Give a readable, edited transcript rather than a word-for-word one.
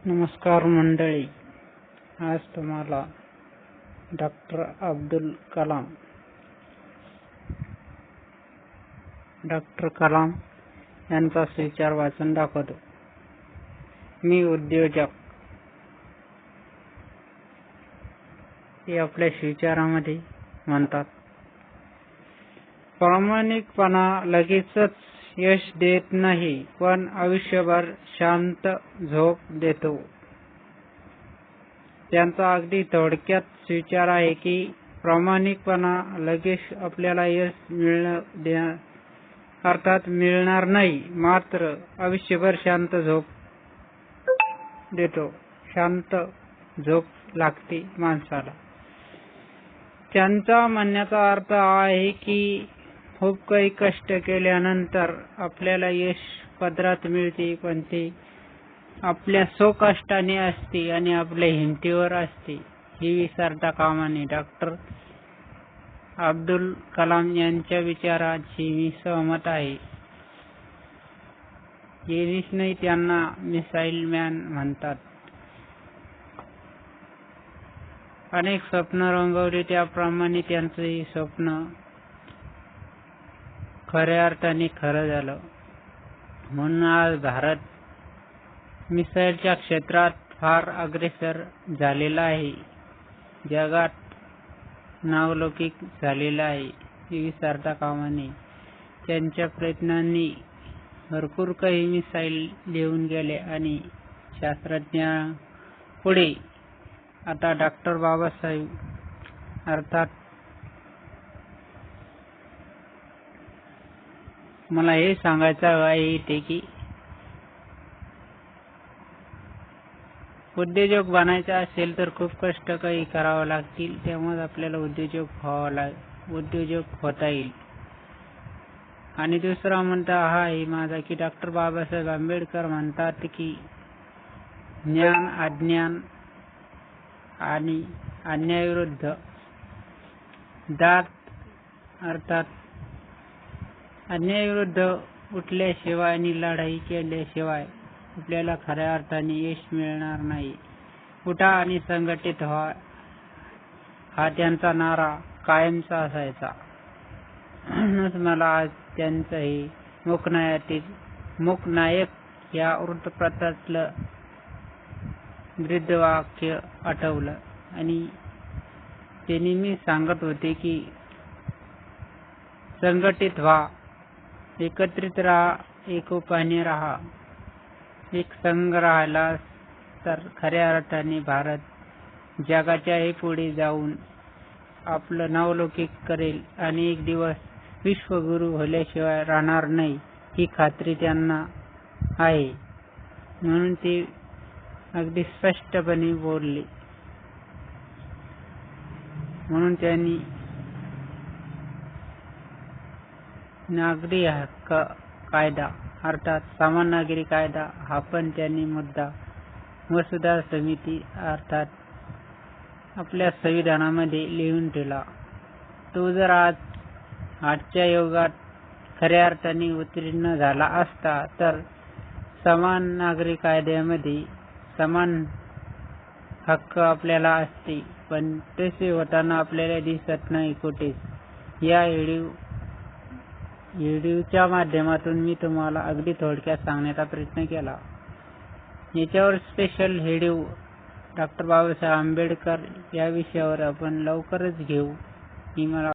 नमस्कार मंडळी, आज तुम्हाला डॉक्टर कलाम यांचा सुविचार वाचून दाखवतो. मी उद्योजक. हे आपल्या सुविचारामध्ये म्हणतात, प्रामाणिकपणा लगेचच यश देत नाही, पण आयुष्यभर शांत झोप देतो. त्यांचा अगदी थोडक्यात सुविचार आहे की प्रामाणिकपणा लगेच आपल्याला यश मिळणार नाही, मात्र आयुष्यभर शांत झोप देतो. शांत झोप लागते माणसाला. त्यांचा म्हणण्याचा अर्थ आहे की खूप काही कष्ट केल्यानंतर आपल्याला यश पदरात मिळते, पण ते आपल्या स्वकष्टाने असते आणि आपल्या हिमतीवर असते, हे विसरता कामा नये. डॉक्टर अब्दुल कलाम यांच्या विचारांशी मी सहमत आहे. एरिस नाही, त्यांना मिसाईल मॅन म्हणतात. अनेक स्वप्न रंगवली, त्याप्रमाणे त्यांचंही स्वप्न खऱ्या अर्थाने खरं झालं. म्हणून आज भारत मिसाईलच्या क्षेत्रात फार अग्रेसर झालेला आहे, जगात नावलौकिक झालेला आहे, हे विसरता कामा नये. त्यांच्या प्रयत्नांनी भरपूर काही मिसाईल लिहून गेले आणि शास्त्रज्ञांपुढे आता डॉक्टर बाबासाहेब अर्थात मला हे सांगायचं आहे की उद्योजक बनायचं असेल तर खूप कष्ट काही करावं लागतील, त्यामुळे आपल्याला उद्योजक होता येईल. आणि दुसरा मुद्दा हा आहे माझा की डॉक्टर बाबासाहेब आंबेडकर म्हणतात की ज्ञान, अज्ञान आणि अन्यायाविरुद्ध दाद, अर्थात अन्यायाविरुद्ध उठल्याशिवाय आणि लढाई केल्याशिवाय आपल्याला खऱ्या अर्थाने यश मिळणार नाही. उठा आणि संघटित व्हा, हा त्यांचा नारा कायमचा असायचा. म्हणूनच मला आज त्यांचं हे मूकनायक या वृत्तपत्रातलं ब्रीदवाक्य आठवलं. आणि ते नेहमी सांगत होते की संघटित व्हा, एकत्रित राहा, एकोप्याने राहा. एक संघ राहिला तर खऱ्या अर्थाने भारत जगाच्याही पुढे जाऊन आपलं नावलौकिक करेल आणि एक दिवस विश्वगुरु होल्याशिवाय राहणार नाही, ही खात्री त्यांना आहे. म्हणून ते अगदी स्पष्टपणे बोलले. म्हणून त्यांनी नागरी हक्क कायदा अर्थात समान नागरी कायदा हा पण त्यांनी मुद्दा मसुदा समिती अर्थात आपल्या संविधानामध्ये लिहून ठेवला. तो जर आजच्या युगात खऱ्या अर्थाने उत्तीर्ण झाला असता तर समान नागरी कायद्यामध्ये समान हक्क आपल्याला असते, पण तसे होताना आपल्याला दिसत नाही कुठेच. या व्हिडिओच्या माध्यमातून मी तुम्हाला अगदी थोडक्यात सांगण्याचा प्रयत्न केला. याच्यावर special video doctor Babasaheb Ambedkar या विषयावर आपण लवकरच घेऊ, ही मला